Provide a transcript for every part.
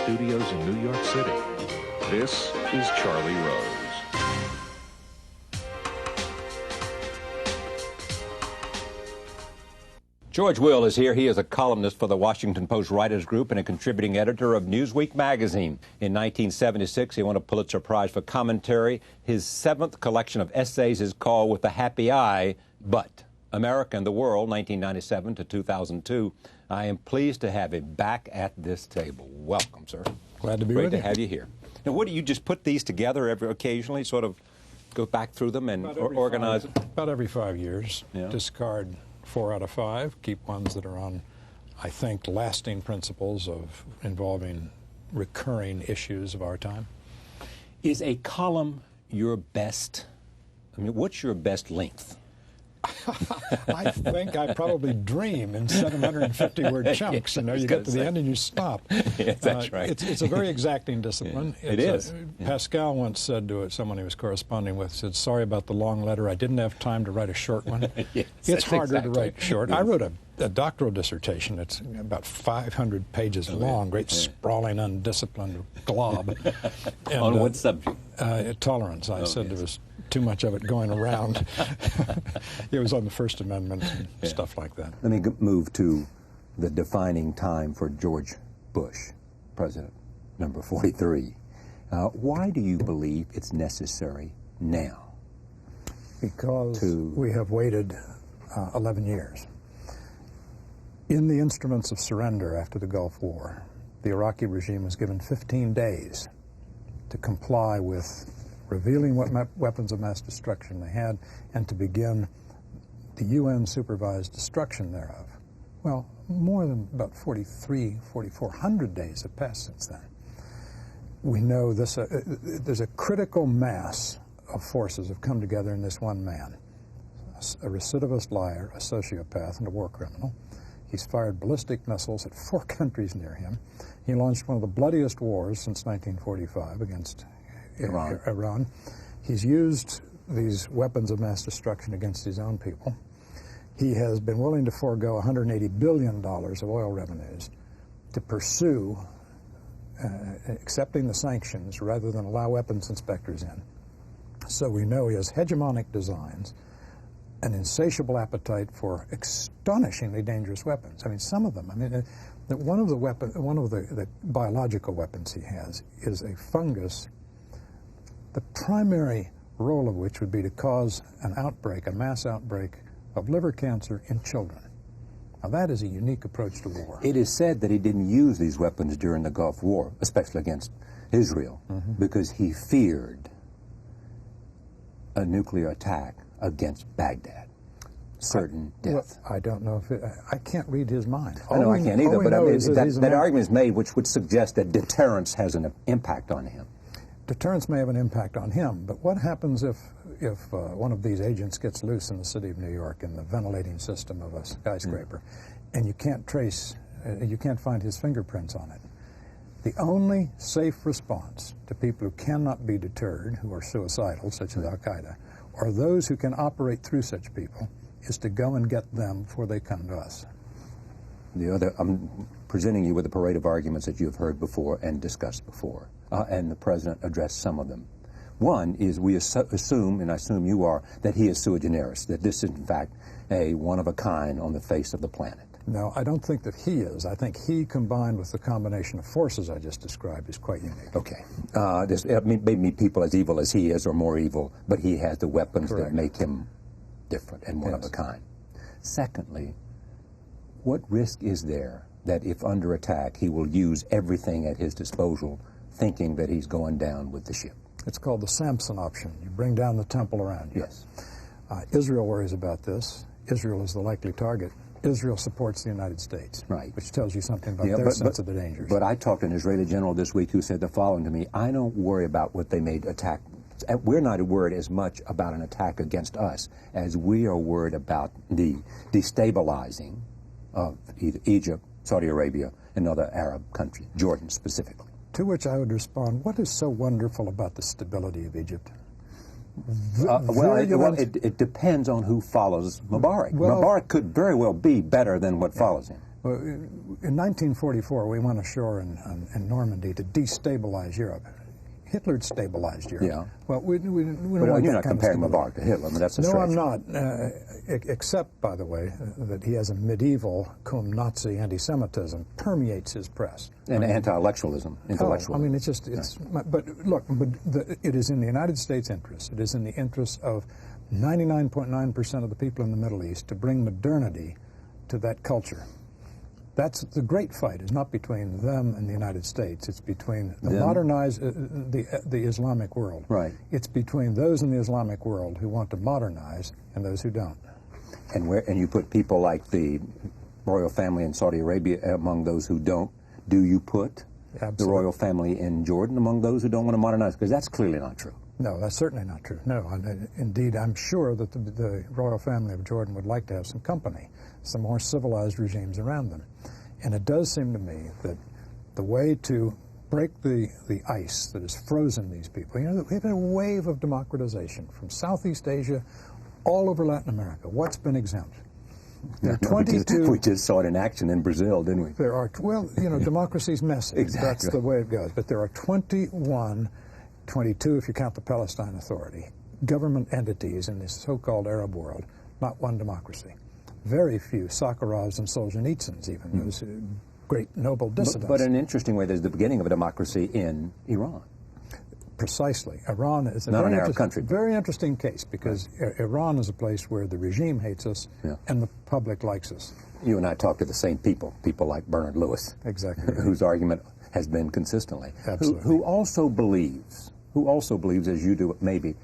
studios in New York City. This is Charlie Rose. George Will is here. He is a columnist for the Washington Post Writers Group and a contributing editor of Newsweek magazine. In 1976, he won a Pulitzer Prize for commentary. His seventh collection of essays is called With a Happy Eye, But America and the World, 1997 to 2002. I am pleased to have him back at this table. Welcome, sir. Glad to be with you. Great to have you here. Now, what do you just put these together occasionally, sort of go back through them and organize it? About every 5 years. Yeah. Discard 4 out of 5, keep ones that are on, I think, lasting principles of involving recurring issues of our time. Is a column your best? I mean, what's your best length? I think I probably dream in 750-word chunks. You know, you get to the end and you stop. Yes, that's right. It's a very exacting discipline. It is. Pascal once said to someone he was corresponding with, said, "Sorry about the long letter. I didn't have time to write a short one." Yes, it's harder exactly to write short. Yeah. I wrote a doctoral dissertation. It's about 500 pages long, great sprawling, undisciplined glob. And, on what subject? Tolerance. I said there was too much of it going around. It was on the First Amendment and stuff like that. Let me move to the defining time for George Bush, President number 43. Why do you believe it's necessary now? Because we have waited 11 years. In the instruments of surrender after the Gulf War, the Iraqi regime was given 15 days to comply with revealing what weapons of mass destruction they had and to begin the UN-supervised destruction thereof. Well, more than about 4,400 days have passed since then. We know this, there's a critical mass of forces have come together in this one man, a recidivist liar, a sociopath, and a war criminal. He's fired ballistic missiles at 4 countries near him. He launched one of the bloodiest wars since 1945 against Iran. He's used these weapons of mass destruction against his own people. He has been willing to forego $180 billion of oil revenues to pursue accepting the sanctions rather than allow weapons inspectors in. So we know he has hegemonic designs, an insatiable appetite for astonishingly dangerous weapons. I mean, some of them. I mean, one of the biological weapons he has is a fungus, the primary role of which would be to cause an outbreak, a mass outbreak of liver cancer in children. Now, that is a unique approach to war. It is said that he didn't use these weapons during the Gulf War, especially against Israel, because he feared a nuclear attack against Baghdad. Certain death. Well, I don't know if I can't read his mind. I know I can't either, but I mean, that argument is made which would suggest that deterrence has an impact on him. Deterrence may have an impact on him, but what happens if one of these agents gets loose in the city of New York in the ventilating system of a skyscraper, and you can't find his fingerprints on it? The only safe response to people who cannot be deterred, who are suicidal, such as Al-Qaeda, or those who can operate through such people, is to go and get them before they come to us. I'm presenting you with a parade of arguments that you have heard before and discussed before, and the President addressed some of them. One is we assume, and I assume you are, that he is sui generis, that this is in fact a one-of-a-kind on the face of the planet. No, I don't think that he is. I think he, combined with the combination of forces I just described, is quite unique. Okay. Maybe people as evil as he is or more evil, but he has the weapons that make him different and one of a kind. Secondly, what risk is there that if under attack he will use everything at his disposal, thinking that he's going down with the ship? It's called the Samson option. You bring down the temple around you. Yes. Israel worries about this. Israel is the likely target. Israel supports the United States, right, which tells you something about their sense of the dangers. But I talked to an Israeli general this week who said the following to me: I don't worry about what they may attack. We're not worried as much about an attack against us as we are worried about the destabilizing of either Egypt, Saudi Arabia, and other Arab countries, Jordan specifically. To which I would respond, what is so wonderful about the stability of Egypt? It depends on who follows Mubarak. Mubarak could very well be better than what follows him. Well, in 1944, we went ashore in Normandy to destabilize Europe. Hitler stabilized Europe. Yeah. Well, we don't But want you're that not kind of comparing stability. Mubarak to Hitler. I mean, that's a No, stretch. I'm not. Except, by the way, that he has a medieval cum Nazi anti-Semitism permeates his press. And intellectualism. Oh, I mean, it's just, but look, it is in the United States' interest. It is in the interest of 99.9% of the people in the Middle East to bring modernity to that culture. That's the great fight. Is not between them and the United States. It's between the modernized, the Islamic world. Right. It's between those in the Islamic world who want to modernize and those who don't. And you put people like the royal family in Saudi Arabia among those who don't. Do you put the royal family in Jordan among those who don't want to modernize? Because that's clearly not true. No, that's certainly not true. No, indeed, I'm sure that the royal family of Jordan would like to have some company, some more civilized regimes around them. And it does seem to me that the way to break the ice that has frozen these people, you know, we have a wave of democratization from Southeast Asia all over Latin America. What's been exempt? There are 22. We just saw it in action in Brazil, didn't we? There are, well, you know, democracy's messy. Exactly. That's the way it goes. But there are 22 if you count the Palestine Authority, government entities in this so-called Arab world, not one democracy. Very few, Sakharovs and Solzhenitsyns even, those great noble dissidents. But in an interesting way, there's the beginning of a democracy in Iran. Precisely. Iran is a not an Arab country. Very interesting case, because Iran is a place where the regime hates us and the public likes us. You and I talk to the same people like Bernard Lewis. Exactly. Whose argument has been consistently. Absolutely. Who also believes, as you do maybe,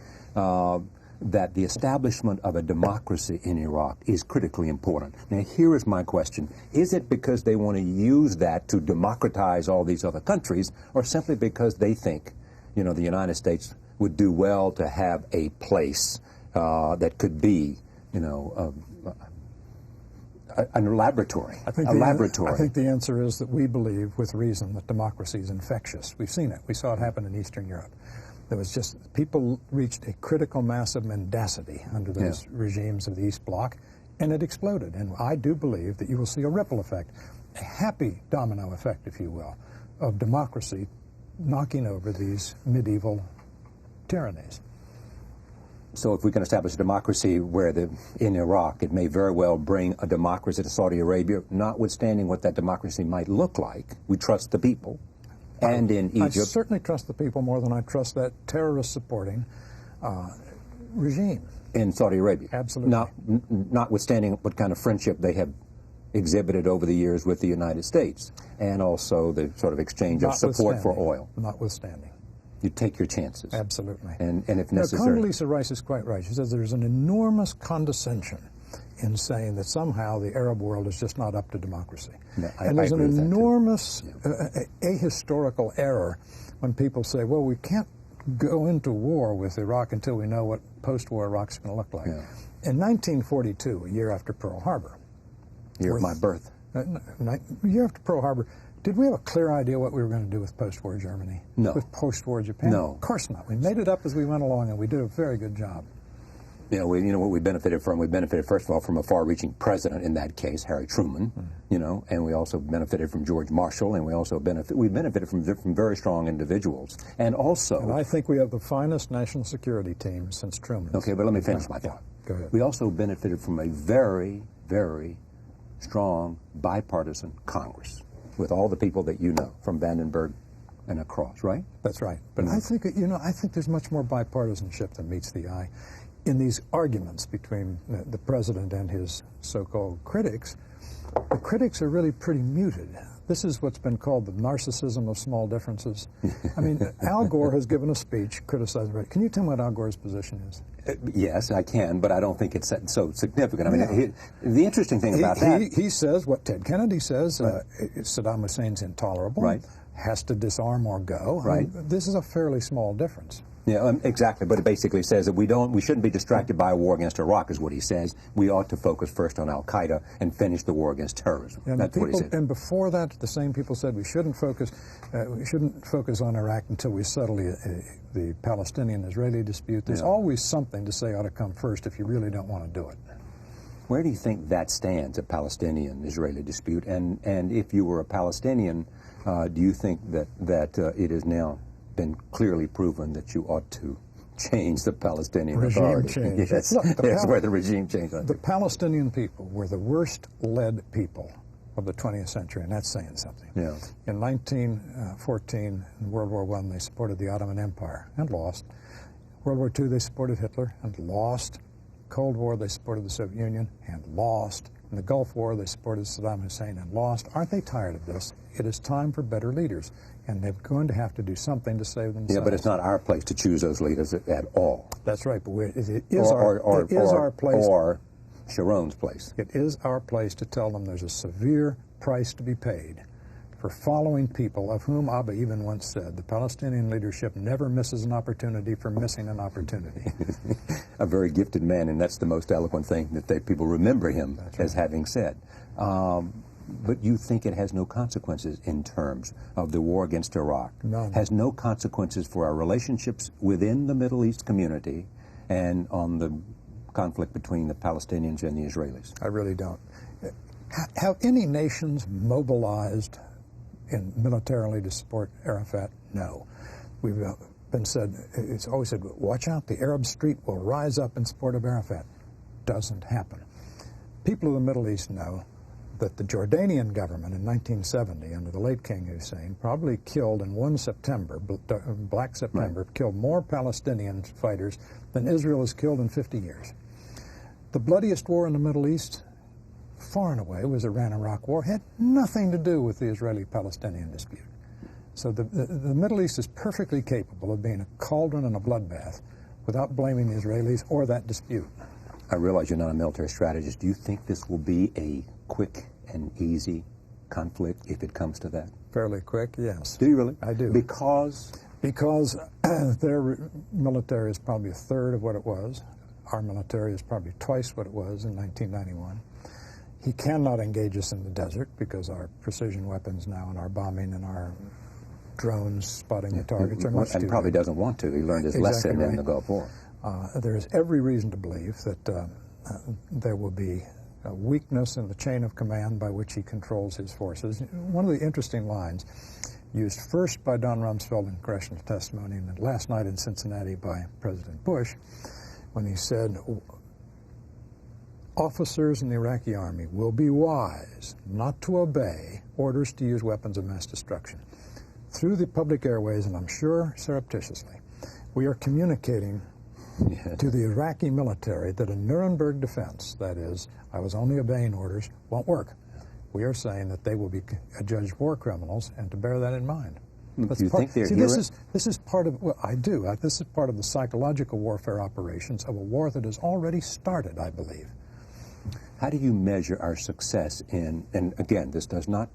that the establishment of a democracy in Iraq is critically important. Now, here is my question. Is it because they want to use that to democratize all these other countries, or simply because they think, you know, the United States would do well to have a place that could be, you know, a laboratory? I think the answer is that we believe, with reason, that democracy is infectious. We've seen it. We saw it happen in Eastern Europe. There was just, people reached a critical mass of mendacity under those regimes of the East Bloc, and it exploded. And I do believe that you will see a ripple effect, a happy domino effect, if you will, of democracy knocking over these medieval tyrannies. So if we can establish a democracy in Iraq, it may very well bring a democracy to Saudi Arabia, notwithstanding what that democracy might look like. We trust the people. And in Egypt. I certainly trust the people more than I trust that terrorist-supporting regime. In Saudi Arabia. Absolutely. Notwithstanding what kind of friendship they have exhibited over the years with the United States, and also the sort of exchange of support for oil. Notwithstanding. You take your chances. Absolutely. And if necessary. Condoleezza Rice is quite right. She says there's an enormous condescension in saying that somehow the Arab world is just not up to democracy. No, and there's an enormous ahistorical error when people say, well, we can't go into war with Iraq until we know what post-war Iraq's going to look like. Yeah. In 1942, a year after Pearl Harbor. Year of my birth. A year after Pearl Harbor, did we have a clear idea what we were going to do with post-war Germany? No. With post-war Japan? No. Of course not. We made it up as we went along, and we did a very good job. You know what we benefited from? We benefited, first of all, from a far-reaching president in that case, Harry Truman, you know, and we also benefited from George Marshall, and we benefited from very strong individuals. And also... And I think we have the finest national security team since Truman. Okay, but let me finish my thought. Go ahead. We also benefited from a very, very strong bipartisan Congress with all the people that you know, from Vandenberg and across, right? That's right. But I think, I think there's much more bipartisanship than meets the eye. In these arguments between the president and his so-called critics, the critics are really pretty muted. This is what's been called the narcissism of small differences. I mean, Al Gore has given a speech criticizing. Can you tell me what Al Gore's position is? Yes, I can, but I don't think it's so significant. I mean, the interesting thing about that... He says what Ted Kennedy says, Saddam Hussein's intolerable, right, has to disarm or go. Right. I mean, this is a fairly small difference. Yeah, exactly. But it basically says that we shouldn't be distracted by a war against Iraq, is what he says. We ought to focus first on Al Qaeda and finish the war against terrorism. And that's what he said. And before that, the same people said we shouldn't focus on Iraq until we settle the Palestinian-Israeli dispute. There's always something to say ought to come first if you really don't want to do it. Where do you think that stands, a Palestinian-Israeli dispute? And if you were a Palestinian, do you think that it has now been clearly proven that you ought to change the Palestinian regime Authority? change? Yes, Look, yes, where the regime change. The Palestinian people were the worst-led people of the 20th century, and that's saying something. Yeah. In 1914, in World War I, they supported the Ottoman Empire and lost. World War II, they supported Hitler and lost. Cold War, they supported the Soviet Union and lost. In the Gulf War, they supported Saddam Hussein and lost. Aren't they tired of this? It is time for better leaders, and they're going to have to do something to save themselves. Yeah, but it's not our place to choose those leaders at all. That's right, but it is our place. Or Sharon's place. It is our place to tell them there's a severe price to be paid for following people of whom Abba even once said, the Palestinian leadership never misses an opportunity for missing an opportunity. A very gifted man, and that's the most eloquent thing that people remember him as having said. But you think it has no consequences in terms of the war against Iraq? None. Has no consequences for our relationships within the Middle East community and on the conflict between the Palestinians and the Israelis? I really don't. Have any nations mobilized militarily to support Arafat? No. We've been said, it's always said, watch out, the Arab street will rise up in support of Arafat. Doesn't happen. People of the Middle East know that the Jordanian government in 1970, under the late King Hussein, probably killed in one September, Black September, killed more Palestinian fighters than Israel has killed in 50 years. The bloodiest war in the Middle East, far and away, was the Iran-Iraq War. It had nothing to do with the Israeli-Palestinian dispute. So the Middle East is perfectly capable of being a cauldron and a bloodbath without blaming the Israelis or that dispute. I realize you're not a military strategist. Do you think this will be a quick and easy conflict if it comes to that? Fairly quick, yes. Do you really? I do. Because their military is probably a third of what it was. Our military is probably twice what it was in 1991. He cannot engage us in the desert because our precision weapons now and our bombing and our drones spotting the targets are much too and probably doesn't want to. He learned his lesson in the Gulf War. There is every reason to believe that there will be a weakness in the chain of command by which he controls his forces. One of the interesting lines, used first by Don Rumsfeld in congressional testimony and last night in Cincinnati by President Bush, when he said, officers in the Iraqi army will be wise not to obey orders to use weapons of mass destruction. Through the public airways, and I'm sure surreptitiously, we are communicating to the Iraqi military that a Nuremberg defense, that is, I was only obeying orders, won't work. We are saying that they will be adjudged war criminals, and to bear that in mind. Do you think they're this is part of, well, I do. This is part of the psychological warfare operations of a war that has already started, I believe. How do you measure our success in, and again, this does not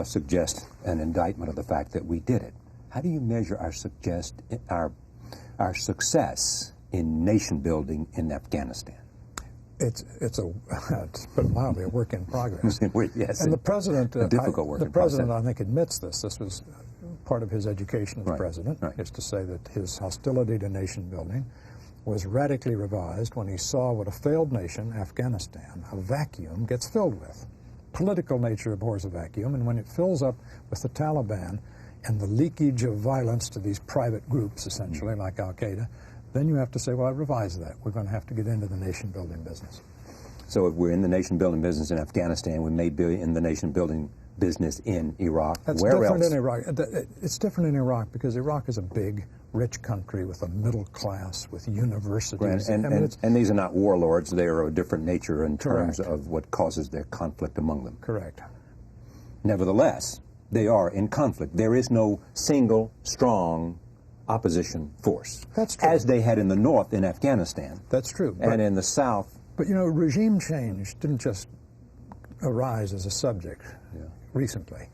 suggest an indictment of the fact that we did it. How do you measure our success in nation building in Afghanistan? It's put mildly, a work in progress. Yes, and the president, a difficult work the in president, process. I think, admits this. This was part of his education as president, is to say that his hostility to nation building was radically revised when he saw what a failed nation, Afghanistan, a vacuum, gets filled with. Political nature abhors a vacuum, and when it fills up with the Taliban and the leakage of violence to these private groups, essentially, like Al-Qaeda, then you have to say, well, I revised that. We're going to have to get into the nation-building business. So if we're in the nation-building business in Afghanistan, we may be in the nation-building business in Iraq. That's Where different else? in Iraq. It's different in Iraq because Iraq is a big, rich country with a middle class, with universities. And these are not warlords. They are of a different nature in terms Correct. of what causes their conflict among them. Correct. Nevertheless, they are in conflict. There is no single, strong opposition force. That's true. As they had in the north in Afghanistan. That's true. And in the south. But, you know, regime change didn't just arise as a subject recently.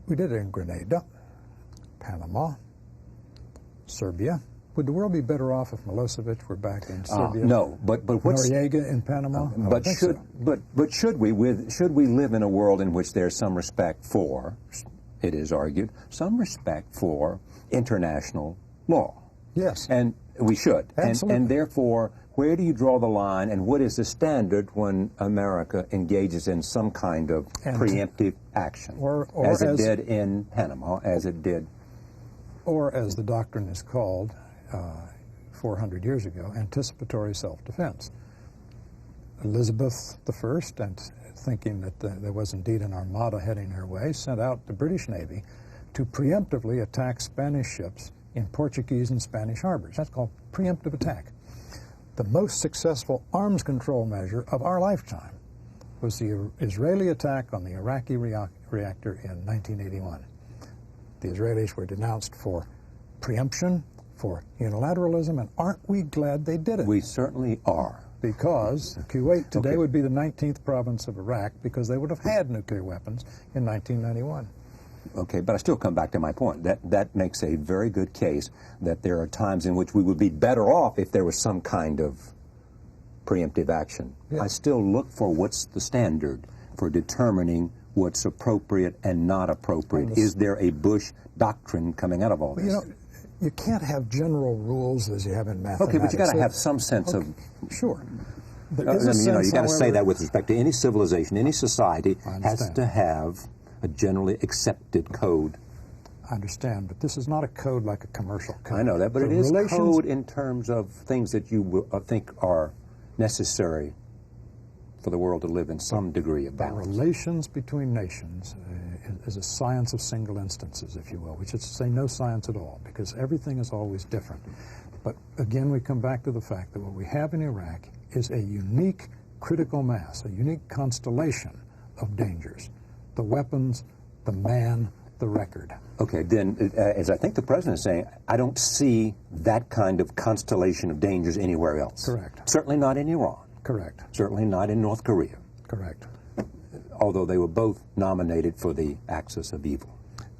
We did it in Grenada, Panama, Serbia. Would the world be better off if Milosevic were back in Serbia? No, but what's Noriega in Panama? but should we live in a world in which there's some respect for, it is argued, some respect for international law? Yes. And we should. Absolutely. And therefore, Where do you draw the line, and what is the standard when America engages in some kind of preemptive action, as it did in Panama, as it did? Or, as the doctrine is called 400 years ago, anticipatory self-defense. Elizabeth I, and thinking that there was indeed an armada heading her way, sent out the British Navy to preemptively attack Spanish ships in Portuguese and Spanish harbors. That's called preemptive attack. The most successful arms control measure of our lifetime was the Israeli attack on the Iraqi reactor in 1981. The Israelis were denounced for preemption, for unilateralism, and aren't we glad they did it? We certainly are. Because Kuwait today would be the 19th province of Iraq, because they would have had nuclear weapons in 1991. Okay, but I still come back to my point. That makes a very good case that there are times in which we would be better off if there was some kind of preemptive action. Yeah. I still look for what's the standard for determining what's appropriate and not appropriate. Is there a Bush doctrine coming out of all this? You know, you can't have general rules as you have in mathematics. Okay, but you got to have some sense of... Sure. You got to say that with respect to any civilization, any society has to have a generally accepted code. I understand, but this is not a code like a commercial code. I know that, but it is code in terms of things that you think are necessary for the world to live in some degree of balance. The relations between nations is a science of single instances, if you will, which is to say no science at all, because everything is always different. But again, we come back to the fact that what we have in Iraq is a unique critical mass, a unique constellation of dangers. The weapons, the man, the record. Okay, then, as I think the President is saying, I don't see that kind of constellation of dangers anywhere else. Correct. Certainly not in Iran. Correct. Certainly not in North Korea. Correct. Although they were both nominated for the axis of evil.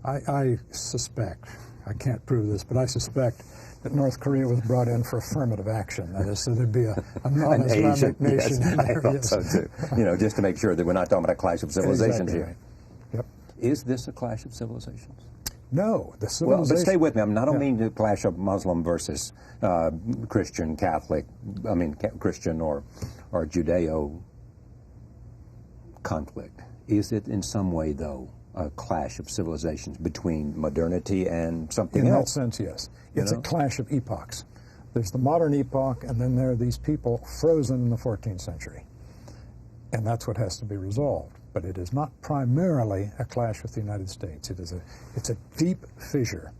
I suspect, I can't prove this, but I suspect that North Korea was brought in for affirmative action. That is, so there'd be a non-Islamic nation in there. I thought so too. You know, just to make sure that we're not talking about a clash of civilizations exactly here. Right. Yep. Is this a clash of civilizations? No, the civilization... Well, but stay with me. I don't mean to clash of Muslim versus Christian, Catholic, Christian or Judeo conflict. Is it in some way, though, a clash of civilizations between modernity and something else? In that sense, yes. It's a clash of epochs. There's the modern epoch, and then there are these people frozen in the 14th century. And that's what has to be resolved. But it is not primarily a clash with the United States. It's a deep fissure,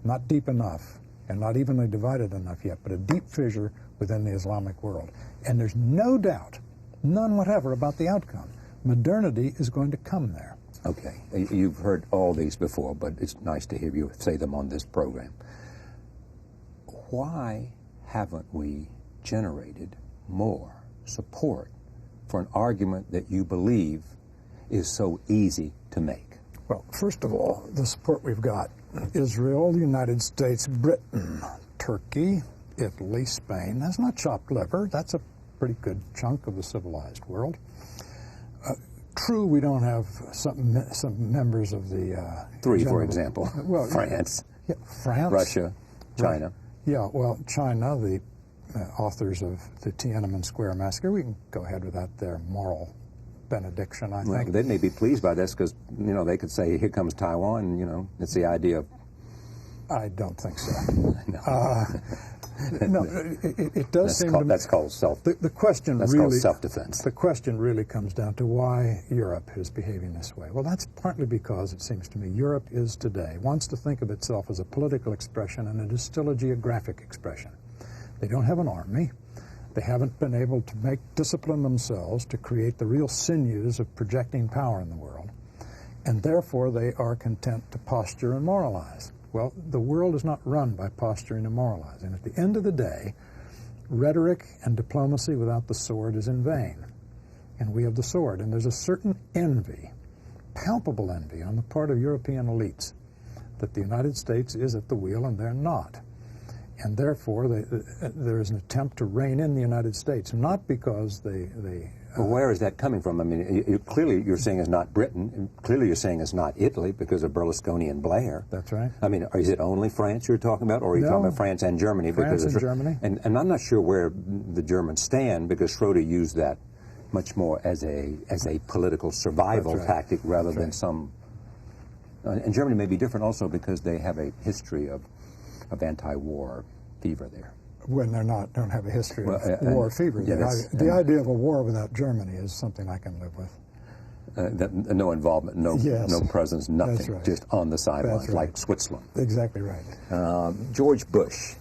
not deep enough, and not evenly divided enough yet, but a deep fissure within the Islamic world. And there's no doubt, none whatever, about the outcome. Modernity is going to come there. Okay. You've heard all these before, but it's nice to hear you say them on this program. Why haven't we generated more support for an argument that you believe is so easy to make? Well, first of all, the support we've got: Israel, the United States, Britain, Turkey, Italy, Spain. That's not chopped liver. That's a pretty good chunk of the civilized world. True, we don't have some members of the... Three, for example. Well, France. Yeah, France. Russia. China. Yeah, well, China, the authors of the Tiananmen Square massacre, we can go ahead without their moral benediction, I think. They may be pleased by this because, they could say, here comes Taiwan, and, it's the idea of... I don't think so. No. No, it does seem to me... That's called the question that's really... called self-defense. The question really comes down to why Europe is behaving this way. Well, that's partly because, it seems to me, Europe is today, wants to think of itself as a political expression, and it is still a geographic expression. They don't have an army. They haven't been able to discipline themselves to create the real sinews of projecting power in the world, and therefore they are content to posture and moralize. Well, the world is not run by posturing and moralizing. At the end of the day, rhetoric and diplomacy without the sword is in vain. And we have the sword. And there's a certain envy, palpable envy, on the part of European elites that the United States is at the wheel and they're not. And therefore, there is an attempt to rein in the United States, not because they Well, where is that coming from? I mean, clearly you're saying it's not Britain. And clearly you're saying it's not Italy because of Berlusconi and Blair. That's right. I mean, is it only France you're talking about, or are you talking about France and Germany? France and Germany. And I'm not sure where the Germans stand, because Schroeder used that much more as a political survival tactic rather than some. And Germany may be different also because they have a history of anti-war fever there. When don't have a history of war fever. Yeah, the idea of a war without Germany is something I can live with. No involvement, no presence, nothing, right. just on the sidelines, right. like Switzerland. Exactly right. George Bush,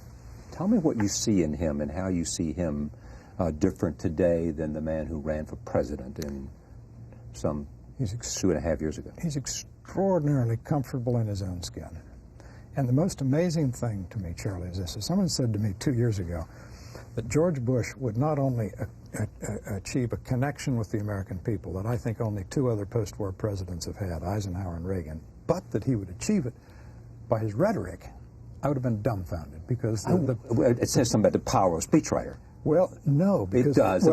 tell me what you see in him and how you see him different today than the man who ran for president in some 2.5 years ago. He's extraordinarily comfortable in his own skin. And the most amazing thing to me, Charlie, is this. Someone said to me 2 years ago that George Bush would not only achieve a connection with the American people that I think only 2 other post-war presidents have had, Eisenhower and Reagan, but that he would achieve it by his rhetoric. I would have been dumbfounded because... it says something about the power of speechwriter. Well, no, because... It does.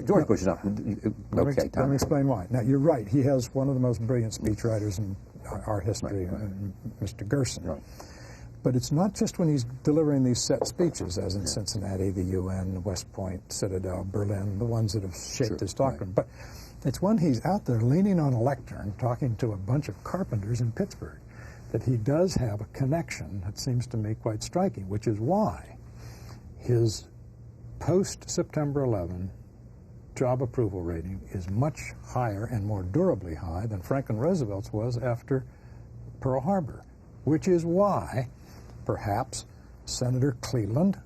George Bush is not... Okay, let me explain why. Now, you're right. He has one of the most brilliant speechwriters in our history, Mr. Gerson. Right. But it's not just when he's delivering these set speeches, as in Cincinnati, the UN, West Point, Citadel, Berlin, the ones that have shaped his doctrine. Right. But it's when he's out there leaning on a lectern talking to a bunch of carpenters in Pittsburgh that he does have a connection that seems to me quite striking, which is why his post-September 11 job approval rating is much higher and more durably high than Franklin Roosevelt's was after Pearl Harbor, which is why perhaps Senator Cleveland,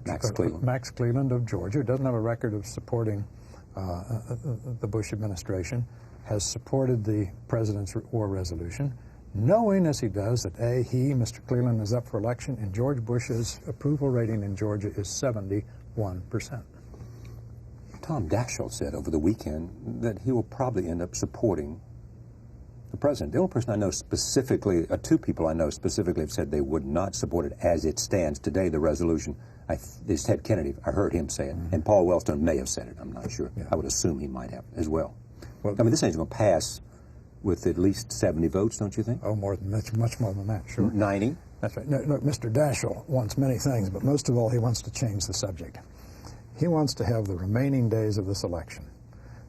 Max Cleveland of Georgia, who doesn't have a record of supporting the Bush administration, has supported the president's war resolution, knowing as he does that Mr. Cleveland, is up for election, and George Bush's approval rating in Georgia is 71%. Tom Daschle said over the weekend that he will probably end up supporting the president. The only person I know specifically, 2 people I know specifically have said they would not support it as it stands today, the resolution, is Ted Kennedy. I heard him say it. And Paul Wellstone may have said it. I'm not sure. Yeah. I would assume he might have as well. I mean, this thing's going to pass with at least 70 votes, don't you think? Oh, much more than that, sure. 90? That's right. No, look, Mr. Daschle wants many things, but most of all, he wants to change the subject. He wants to have the remaining days of this election.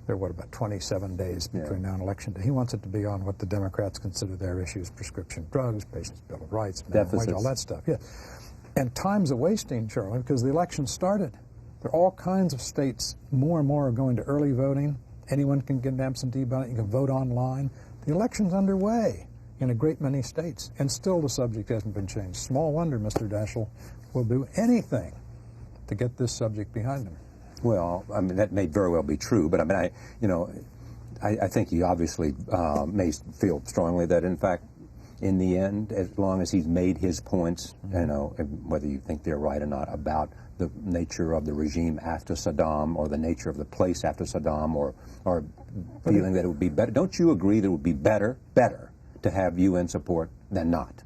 There are, about 27 days between now and election day. He wants it to be on what the Democrats consider their issues: prescription drugs, patients' bill of rights, minimum wage, all that stuff. Yeah. And time's a wasting, Charlie, because the election started. There are all kinds of states, more and more, are going to early voting. Anyone can get an absentee ballot. You can vote online. The election's underway in a great many states, and still the subject hasn't been changed. Small wonder Mr. Daschle will do anything to get this subject behind him. Well, I mean, that may very well be true, but I mean, I think he obviously may feel strongly that, in fact, in the end, as long as he's made his points, whether you think they're right or not, about the nature of the regime after Saddam or the nature of the place after Saddam, or feeling that it would be better. Don't you agree that it would be better to have UN support than not?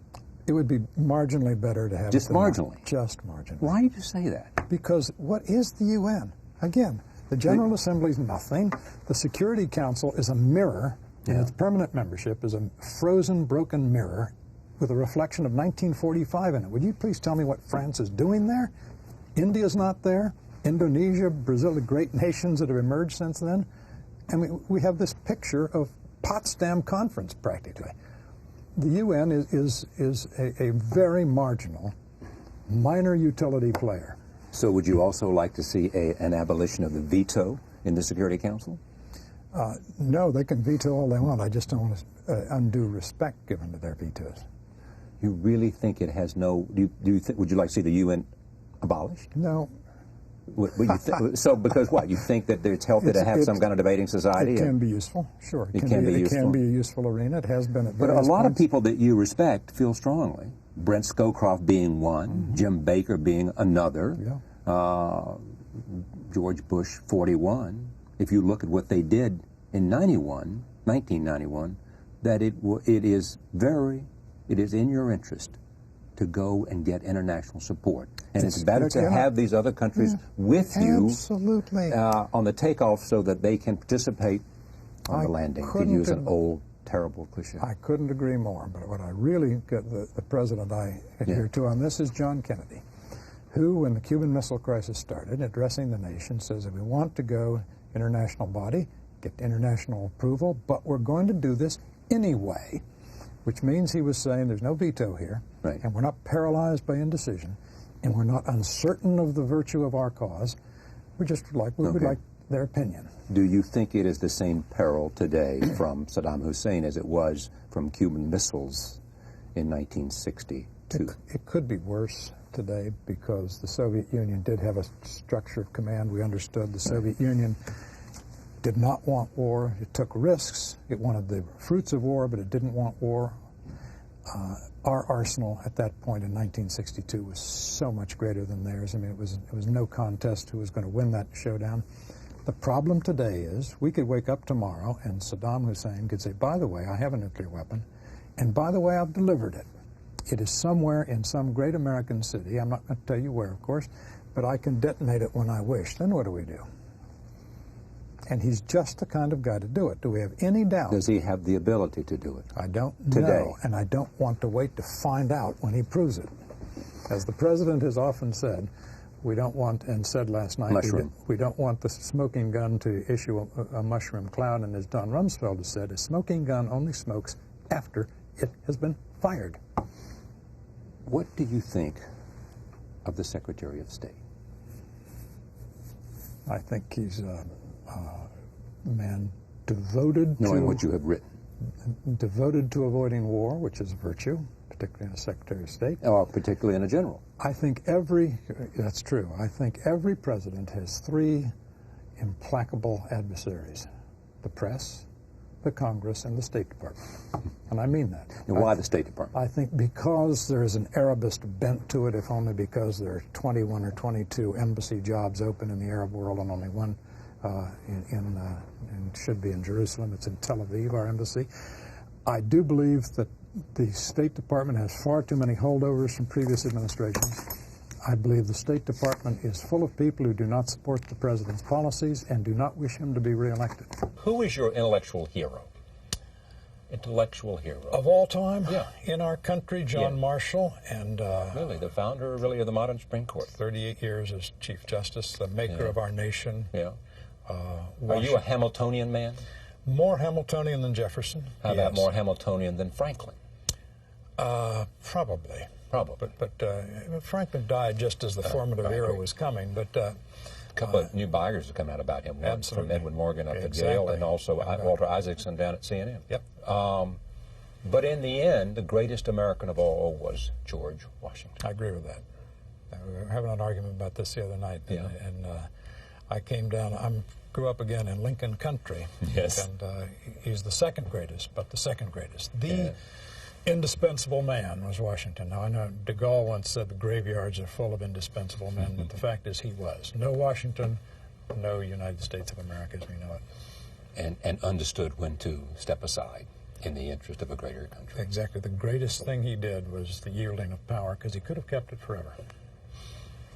It would be marginally better to have just marginally. Just marginally. Why do you say that? Because what is the UN? Again, the General Assembly is nothing. The Security Council is a mirror, and its permanent membership is a frozen, broken mirror with a reflection of 1945 in it. Would you please tell me what France is doing there? India's not there. Indonesia, Brazil, the great nations that have emerged since then. And we have this picture of Potsdam Conference, practically. The UN is a very marginal, minor utility player. So would you also like to see an abolition of the veto in the Security Council? No, they can veto all they want. I just don't want undue respect given to their vetoes. You really think it has no... would you like to see the UN abolished? No. So because what? You think that it's healthy to have some kind of debating society? It can be useful, sure. It can be useful. It can be a useful arena. It has been at various points. But a lot of people that you respect feel strongly. Brent Scowcroft being one, Jim Baker being another, George Bush 41. If you look at what they did in 1991, that it is in your interest to go and get international support. And it's better to have these other countries with you on the takeoff so that they can participate on the landing, to use an old, terrible cliche. I couldn't agree more. But what I really get the president I adhere to on this is John Kennedy, who, when the Cuban Missile Crisis started, addressing the nation, says that we want to go international body, get international approval, but we're going to do this anyway, which means he was saying there's no veto here, and we're not paralyzed by indecision, and we're not uncertain of the virtue of our cause. We're just like, we would like their opinion. Do you think it is the same peril today from Saddam Hussein as it was from Cuban missiles in 1962? It could be worse today because the Soviet Union did have a structure of command. We understood the Soviet Union did not want war. It took risks. It wanted the fruits of war, but it didn't want war. Our arsenal at that point in 1962 was so much greater than theirs. I mean, it was no contest who was going to win that showdown. The problem today is we could wake up tomorrow and Saddam Hussein could say, by the way, I have a nuclear weapon, and by the way, I've delivered it. It is somewhere in some great American city. I'm not going to tell you where, of course, but I can detonate it when I wish. Then what do we do? And he's just the kind of guy to do it. Do we have any doubt? Does he have the ability to do it? I don't know, and I don't want to wait to find out when he proves it. As the president has often said, we don't want, and said last night, we don't want the smoking gun to issue a mushroom cloud, and as Don Rumsfeld has said, a smoking gun only smokes after it has been fired. What do you think of the Secretary of State? I think he's a man devoted knowing what you have written. Devoted to avoiding war, which is a virtue, particularly in a Secretary of State. Or particularly in a general. I think that's true. I think every president has three implacable adversaries: the press, the Congress, and the State Department. And I mean that. And why the State Department? I think because there is an Arabist bent to it, if only because there are 21 or 22 embassy jobs open in the Arab world and only one should be in Jerusalem. It's in Tel Aviv, our embassy. I do believe that the State Department has far too many holdovers from previous administrations. I believe the State Department is full of people who do not support the president's policies and do not wish him to be reelected. Who is your intellectual hero? Intellectual hero. Of all time? Yeah. In our country, John Marshall. And really, the founder, really, of the modern Supreme Court. 38 years as Chief Justice, the maker of our nation. Yeah. Are you a Hamiltonian man? More Hamiltonian than Jefferson. How about more Hamiltonian than Franklin? Probably. Probably. But Franklin died just as the formative era was coming. But a couple of new biographies have come out about him. One from Edwin Morgan up at Yale, and also Walter Isaacson down at CNN. Yep. But in the end, the greatest American of all was George Washington. I agree with that. We were having an argument about this the other night. Yeah. And I came down. I grew up again in Lincoln Country. Yes. And he's the second greatest, but the second greatest. The indispensable man was Washington. Now, I know de Gaulle once said the graveyards are full of indispensable men, but the fact is he was. No Washington, no United States of America as we know it. And understood when to step aside in the interest of a greater country. Exactly. The greatest thing he did was the yielding of power, because he could have kept it forever.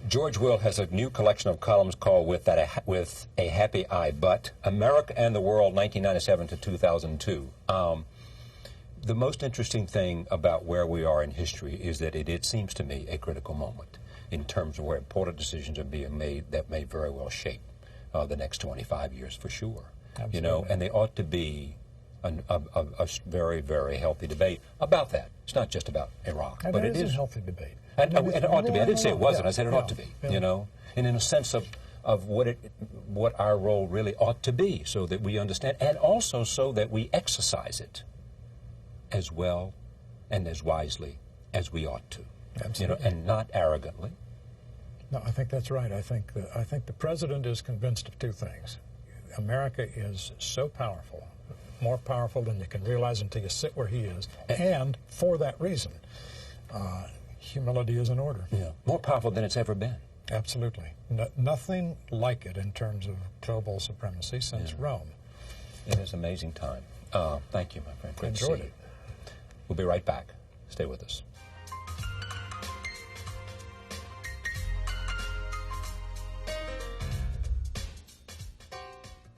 George Will has a new collection of columns called With a Happy Eye But, America and the World, 1997 to 2002. The most interesting thing about where we are in history is that it seems to me a critical moment in terms of where important decisions are being made that may very well shape the next 25 years for sure. Absolutely. You know, and they ought to be a very, very healthy debate about that. It's not just about Iraq, but it is a healthy debate. And it ought to be. I didn't say it wasn't. I said it ought to be. You know, and in a sense of what our role really ought to be, so that we understand, and also so that we exercise it as well and as wisely as we ought to. Absolutely. You know, and not arrogantly. No, I think that's right. I think the president is convinced of two things. America is so powerful, more powerful than you can realize until you sit where he is, and for that reason, humility is in order. Yeah, more powerful than it's ever been. Absolutely. Nothing like it in terms of global supremacy since Rome. It is an amazing time. Thank you, my friend. Great Enjoyed to see it. you. We'll be right back. Stay with us.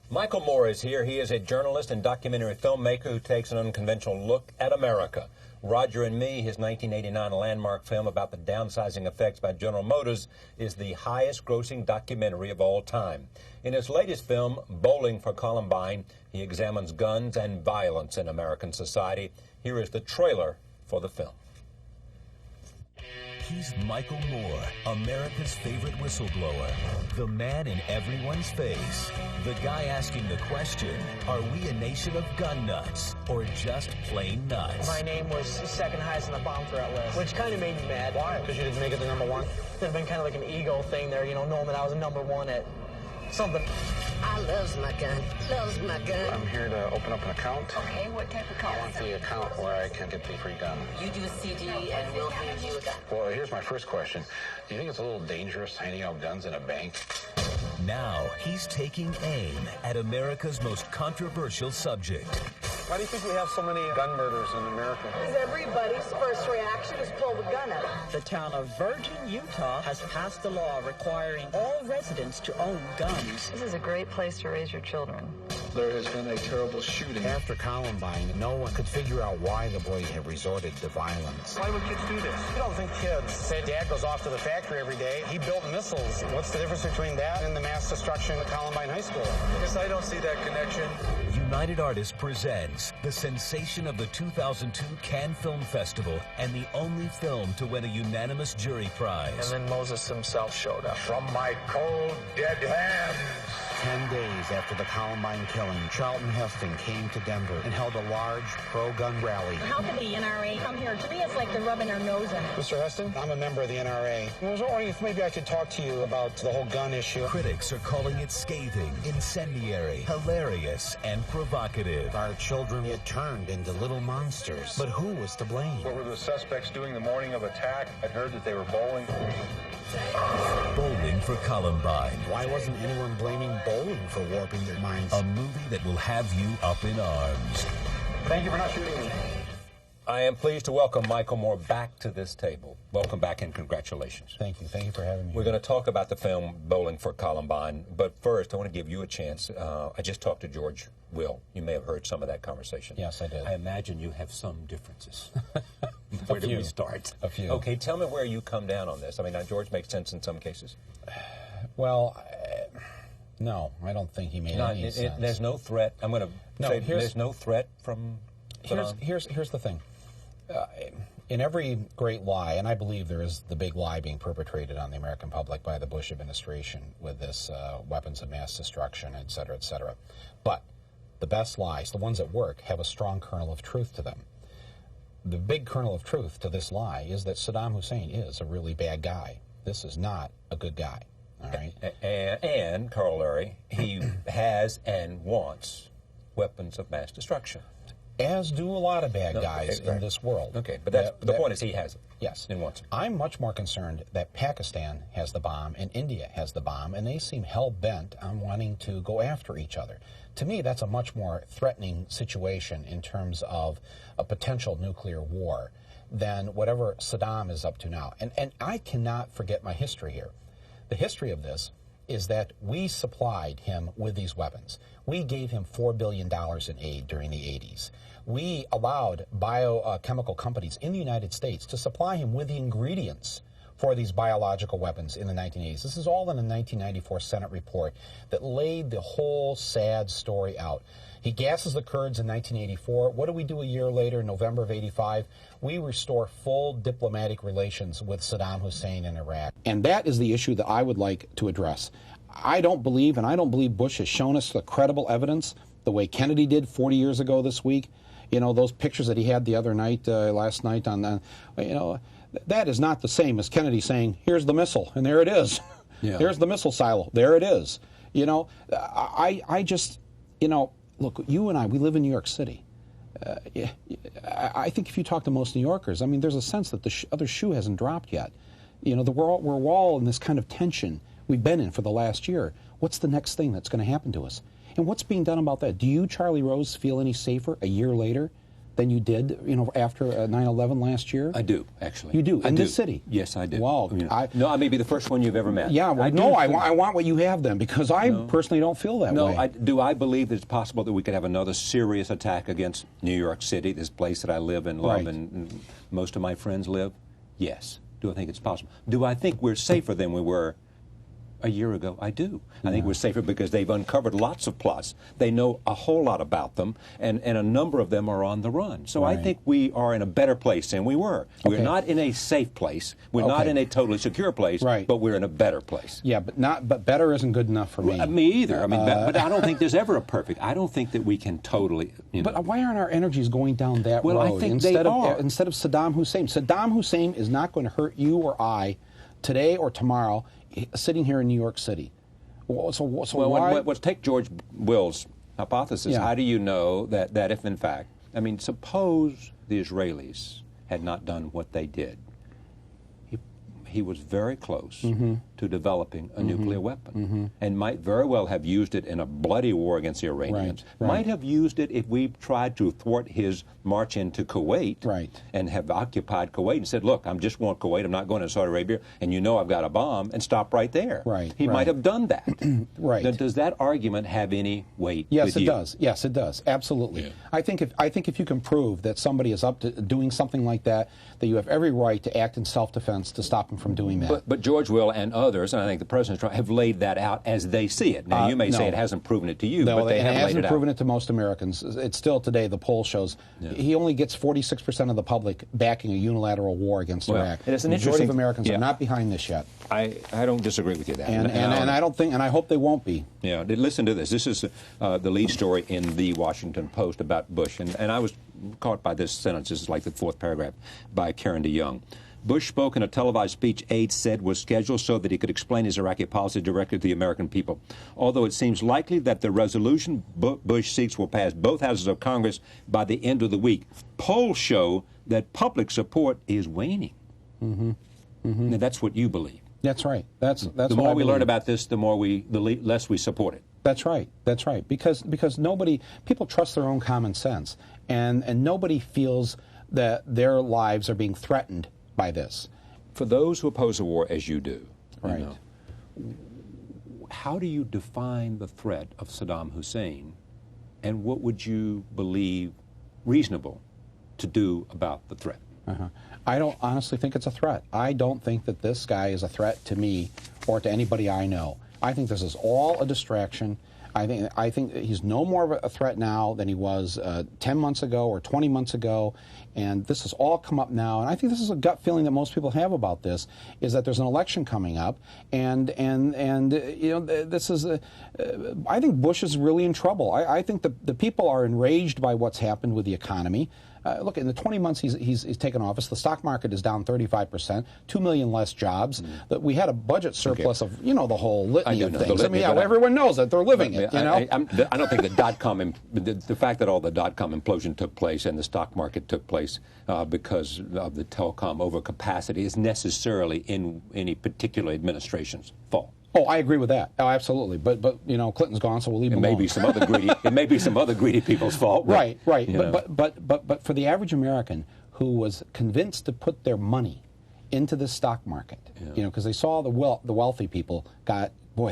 Michael Moore is here. He is a journalist and documentary filmmaker who takes an unconventional look at America. Roger and Me, his 1989 landmark film about the downsizing effects by General Motors, is the highest-grossing documentary of all time. In his latest film, Bowling for Columbine, he examines guns and violence in American society. Here is the trailer for the film. He's Michael Moore, America's favorite whistleblower, the man in everyone's face, the guy asking the question, are we a nation of gun nuts or just plain nuts? My name was second highest on the bomb threat list, which kind of made me mad. Why? Because you didn't make it to number one? There's been kind of like an ego thing there, you know, knowing that I was number one at something. I loves my gun, loves my gun. I'm here to open up an account. Okay, what type of account? I want the account where I can get the free gun. You do a CD and we'll hand you a gun. Well, here's my first question. Do you think it's a little dangerous handing out guns in a bank? Now he's taking aim at America's most controversial subject. Why do you think we have so many gun murders in America? Because everybody's first reaction is pull the gun out. The town of Virgin, Utah has passed a law requiring all residents to own guns. This is a great place to raise your children. There has been a terrible shooting. After Columbine, no one could figure out why the boy had resorted to violence. Why would kids do this? You don't think kids say Dad goes off to the factory every day. He built missiles. What's the difference between that and the mass destruction at Columbine High School? I guess I don't see that connection. United Artists presents the sensation of the 2002 Cannes Film Festival and the only film to win a unanimous jury prize. And then Moses himself showed up. From my cold, dead hands. 10 days after the Columbine killing, Charlton Heston came to Denver and held a large pro-gun rally. How can the NRA come here? To me, it's like they're rubbing their nose in it. Mr. Heston, I'm a member of the NRA. I was wondering if maybe I could talk to you about the whole gun issue. Critics are calling it scathing, incendiary, hilarious, and provocative. Our children get turned into little monsters. But who was to blame? What were the suspects doing the morning of attack? I'd heard that they were bowling. Bowling for Columbine. Why wasn't anyone blaming bowling for warping their minds? A movie that will have you up in arms. Thank you for not shooting me. I am pleased to welcome Michael Moore back to this table. Welcome back and congratulations. Thank you. Thank you for having me. We're going to talk about the film Bowling for Columbine, but first I want to give you a chance. I just talked to George Will. You may have heard some of that conversation. Yes, I did. I imagine you have some differences. Where do we start? A few. Okay, tell me where you come down on this. I mean, now George makes sense in some cases. Well, no, I don't think he made any sense. There's no threat. I'm going to say there's no threat from Saddam. Here's the thing. In every great lie, and I believe there is the big lie being perpetrated on the American public by the Bush administration with this weapons of mass destruction, et cetera, et cetera. But the best lies, the ones that work, have a strong kernel of truth to them. The big kernel of truth to this lie is that Saddam Hussein is a really bad guy. This is not a good guy. All right? And corollary, he has and wants weapons of mass destruction. As do a lot of bad guys in this world. Okay, but the point is he has it. Yes. And wants it. I'm much more concerned that Pakistan has the bomb and India has the bomb, and they seem hell-bent on wanting to go after each other. To me, that's a much more threatening situation in terms of a potential nuclear war than whatever Saddam is up to now. And I cannot forget my history here. The history of this is that we supplied him with these weapons. We gave him $4 billion in aid during the 80s. We allowed biochemical companies in the United States to supply him with the ingredients for these biological weapons in the 1980s. This is all in a 1994 Senate report that laid the whole sad story out. He gasses the Kurds in 1984. What do we do a year later, November of 85? We restore full diplomatic relations with Saddam Hussein in Iraq. And that is the issue that I would like to address. I don't believe Bush has shown us the credible evidence the way Kennedy did 40 years ago this week. You know, those pictures that he had the other night, last night on the, you know, that is not the same as Kennedy saying, here's the missile, and there it is. Yeah. Here's the missile silo, there it is. You know, I just, you know, look, you and I, we live in New York City. I think if you talk to most New Yorkers, I mean, there's a sense that the other shoe hasn't dropped yet. You know, we're all in this kind of tension we've been in for the last year. What's the next thing that's going to happen to us? And what's being done about that? Do you, Charlie Rose, feel any safer a year later than you did, after 9/11 last year? I do, actually. You do? In this city? Yes, I do. Wow. No, I may be the first one you've ever met. Yeah, well, I want what you have then, because I personally don't feel that way. Do I believe that it's possible that we could have another serious attack against New York City, this place that I live and love and most of my friends live? Yes. Do I think it's possible? Do I think we're safer than we were a year ago? I do. I think we're safer because they've uncovered lots of plots. They know a whole lot about them, and a number of them are on the run. So I think we are in a better place than we were. We're not in a safe place. We're not in a totally secure place, but we're in a better place. Yeah, but better isn't good enough for me. Me either. I mean, but I don't think there's ever a perfect. I don't think that we can totally. But why aren't our energies going down that road? I think instead of Saddam Hussein? Saddam Hussein is not going to hurt you or I today or tomorrow, sitting here in New York City. So why? Let's take George Will's hypothesis. How do you know that if, in fact, I mean, suppose the Israelis had not done what they did, he was very close to developing a nuclear weapon and might very well have used it in a bloody war against the Iranians. Might have used it if we tried to thwart his march into Kuwait and have occupied Kuwait and said, look, I just want Kuwait, I'm not going to Saudi Arabia, and I've got a bomb, and stop right there. He might have done that. Does that argument have any weight? Yes, it does. Yes, it does. Absolutely. Yeah. I think if you can prove that somebody is up to doing something like that, that you have every right to act in self-defense to stop him from doing that. But George Will and others, and I think the President have laid that out as they see it. Now, you may say it hasn't proven it to you, but they have laid it out. It hasn't proven it to most Americans. It's still today, the poll shows, he only gets 46% of the public backing a unilateral war against Iraq. And it's an the majority of Americans are not behind this yet. I don't disagree with you there. And I don't think, and I hope they won't be. Yeah, listen to this. This is the lead story in the Washington Post about Bush, and I was caught by this sentence. This is like the fourth paragraph by Karen DeYoung. Bush spoke in a televised speech aides said was scheduled so that he could explain his Iraqi policy directly to the American people. Although it seems likely that the resolution Bush seeks will pass both houses of Congress by the end of the week, polls show that public support is waning. Now, that's what you believe. That's right. That's the more we learn about this, the less we support it. That's right. That's right. Because people trust their own common sense, and nobody feels that their lives are being threatened by this. For those who oppose the war, as you do, how do you define the threat of Saddam Hussein, and what would you believe reasonable to do about the threat? I don't honestly think it's a threat. I don't think that this guy is a threat to me or to anybody I know. I think this is all a distraction. I think he's no more of a threat now than he was 10 months ago or 20 months ago, and this has all come up now. And I think this is a gut feeling that most people have about this, is that there's an election coming up, and this is I think Bush is really in trouble. I think the people are enraged by what's happened with the economy. Look, in the 20 months he's taken office, the stock market is down 35%, 2 million less jobs. We had a budget surplus of, the whole litany of things. Everyone knows that they're living it, I don't think the fact that all the dot-com implosion took place and the stock market took place because of the telecom overcapacity is necessarily in any particular administration's fault. Oh, I agree with that. Oh, absolutely. But Clinton's gone, so we'll leave him alone. It may be some other greedy people's fault. Right. But for the average American who was convinced to put their money into the stock market, because they saw the wealthy people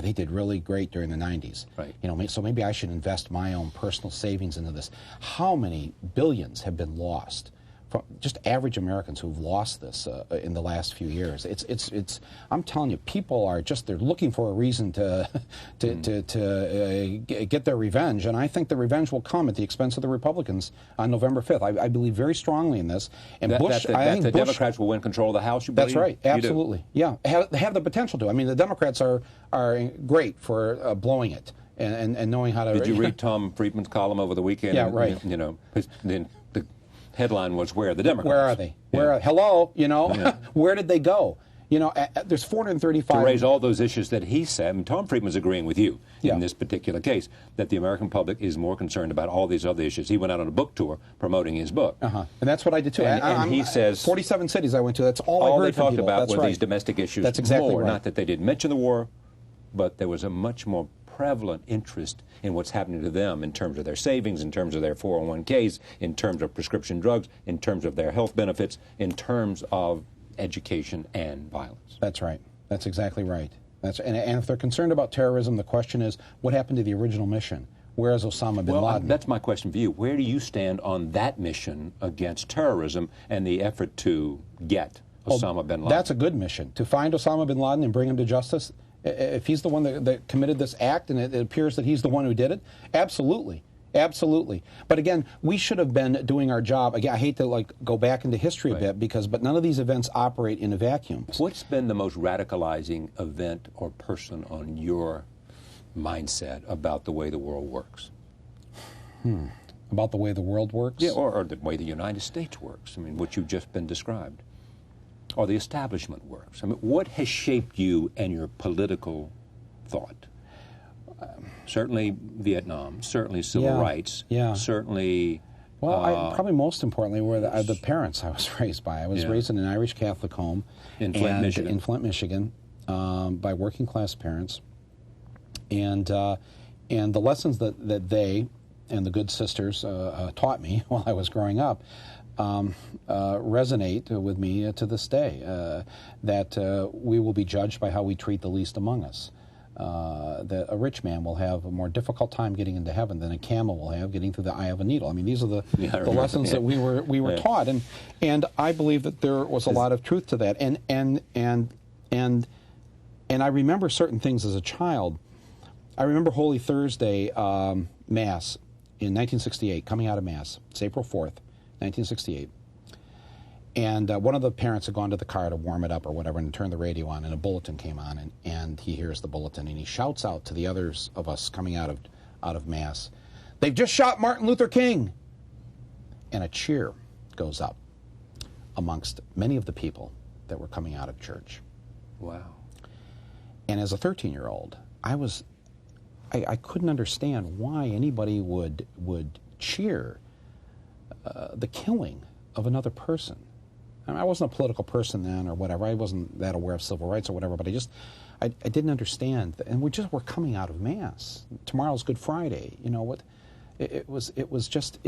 they did really great during the 90s. Right. So maybe I should invest my own personal savings into this. How many billions have been lost? Just average Americans who've lost this in the last few years. It's. I'm telling you, people are they're looking for a reason to get their revenge, and I think the revenge will come at the expense of the Republicans on November 5th. I believe very strongly in this. And I think the Democrats will win control of the House. You believe? That's right. Absolutely. Yeah, have the potential to. I mean, the Democrats are great for blowing it and knowing how to. Did you read Tom Friedman's column over the weekend? Yeah, right. The headline was, "Where are the Democrats? Where are they? Hello, where did they go? There's 435... To raise all those issues that he said, and Tom Friedman's agreeing with you in this particular case, that the American public is more concerned about all these other issues. He went out on a book tour promoting his book. And that's what I did too. And he says... 47 cities I went to, that's all I heard from people. All they talked about were these domestic issues. That's exactly right. Not that they didn't mention the war, but there was a much more prevalent interest in what's happening to them in terms of their savings, in terms of their 401ks, in terms of prescription drugs, in terms of their health benefits, in terms of education and violence. That's right. That's exactly right. And if they're concerned about terrorism, the question is, what happened to the original mission? Where is Osama bin Laden? That's my question for you. Where do you stand on that mission against terrorism and the effort to get Osama bin Laden? That's a good mission. To find Osama bin Laden and bring him to justice, if he's the one that committed this act and it appears that he's the one who did it, absolutely. Absolutely. But again, we should have been doing our job. Again, I hate to go back into history a bit, but none of these events operate in a vacuum. What's been the most radicalizing event or person on your mindset about the way the world works? About the way the world works? Yeah, or the way the United States works. I mean, what you've just been described. Or the establishment works. I mean, what has shaped you and your political thought? Certainly Vietnam, certainly civil rights, certainly... Well, probably most importantly were the parents I was raised by. I was raised in an Irish Catholic home. In Flint, Michigan. In Flint, Michigan, by working class parents. And the lessons that they and the good sisters taught me while I was growing up resonate with me to this day, that we will be judged by how we treat the least among us. That a rich man will have a more difficult time getting into heaven than a camel will have getting through the eye of a needle. I mean, these are the lessons that we were taught, and I believe that there was a lot of truth to that. And I remember certain things as a child. I remember Holy Thursday Mass in 1968, coming out of Mass. It's April 4th, 1968. And one of the parents had gone to the car to warm it up or whatever and turned the radio on, and a bulletin came on, and he hears the bulletin, and he shouts out to the others of us coming out of Mass, "They've just shot Martin Luther King!" And a cheer goes up amongst many of the people that were coming out of church. Wow. And as a 13-year-old, I couldn't understand why anybody would cheer the killing of another person. I mean, I wasn't a political person then or whatever. I wasn't that aware of civil rights or whatever, but I didn't understand. And we're coming out of Mass. Tomorrow's Good Friday. You know what? It was just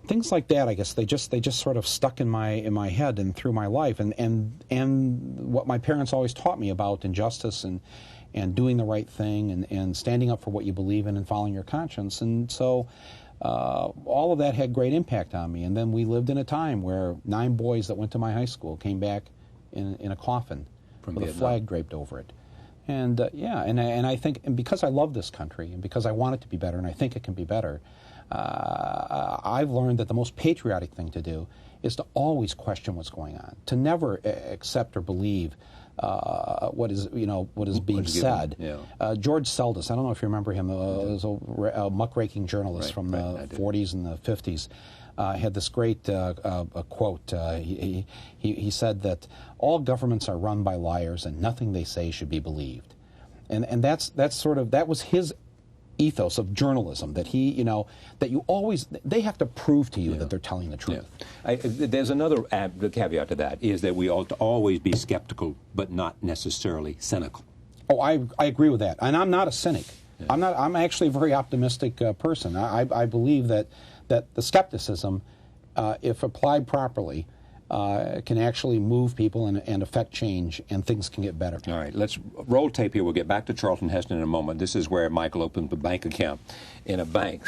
things like that. I guess they just sort of stuck in my head and through my life. And what my parents always taught me about injustice and doing the right thing and standing up for what you believe in and following your conscience. And so all of that had great impact on me. And then we lived in a time where 9 boys that went to my high school came back in a coffin with a flag draped over it. And and I think, and because I love this country and because I want it to be better and I think it can be better, I've learned that the most patriotic thing to do is to always question what's going on, to never accept or believe what is being said. Yeah. George Seldes, I don't know if you remember him, was a muckraking journalist from the 40s and the 50s. Had this great quote. He said that all governments are run by liars and nothing they say should be believed. And that was his ethos of journalism, that they have to prove to you that they're telling the truth. Yeah. There's another caveat to that, is that we ought to always be skeptical but not necessarily cynical. Oh, I agree with that, and I'm not a cynic. Yeah. I'm actually a very optimistic person. I believe that the skepticism, if applied properly, can actually move people and affect change, and things can get better. All right, let's roll tape here. We'll get back to Charlton Heston in a moment. This is where Michael opened a bank account in a bank.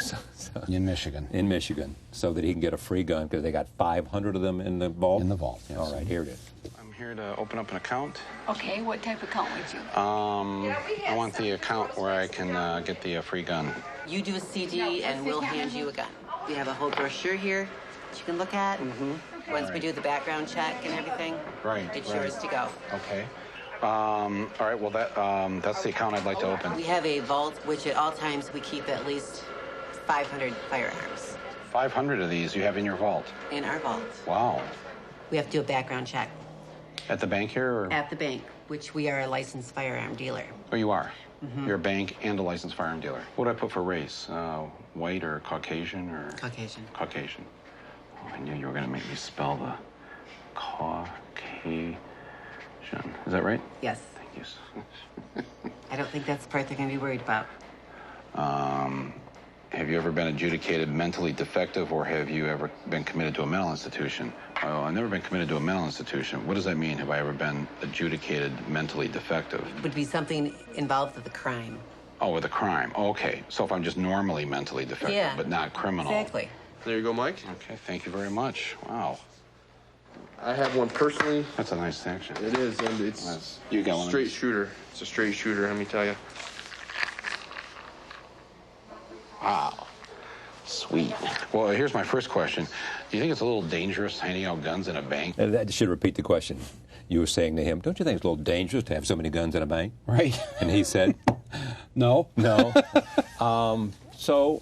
In Michigan. In Michigan, so that he can get a free gun, because they got 500 of them in the vault? In the vault, yes. All right, here it is. I'm here to open up an account. Okay, what type of account would you? I want the account where I can get the free gun. You do a CD and we'll hand you a gun. We have a whole brochure here that you can look at. Mm-hmm. Once we do the background check and everything, it's yours to go. Okay. All right, well, that's the account I'd like to open. We have a vault, which at all times we keep at least 500 firearms. 500 of these you have in your vault? In our vault. Wow. We have to do a background check. At the bank here? Or? At the bank, which we are a licensed firearm dealer. Oh, you are? Mm-hmm. You're a bank and a licensed firearm dealer. What do I put for race? White or Caucasian or? Caucasian. Caucasian. Oh, I knew you were going to make me spell the Caucasian. Is that right? Yes. Thank you. I don't think that's the part they're going to be worried about. Have you ever been adjudicated mentally defective, or have you ever been committed to a mental institution? Oh, I've never been committed to a mental institution. What does that mean? Have I ever been adjudicated mentally defective? It would be something involved with a crime. Oh, with a crime. Okay. So if I'm just normally mentally defective, but not criminal. Exactly. There you go, Mike. Okay, thank you very much. Wow. I have one personally. That's a nice section. It is, and it's you got one straight shooter. It's a straight shooter, let me tell you. Wow. Sweet. Well, here's my first question. Do you think it's a little dangerous handing out guns in a bank? That should repeat the question. You were saying to him, don't you think it's a little dangerous to have so many guns in a bank? Right. And he said, no. No. So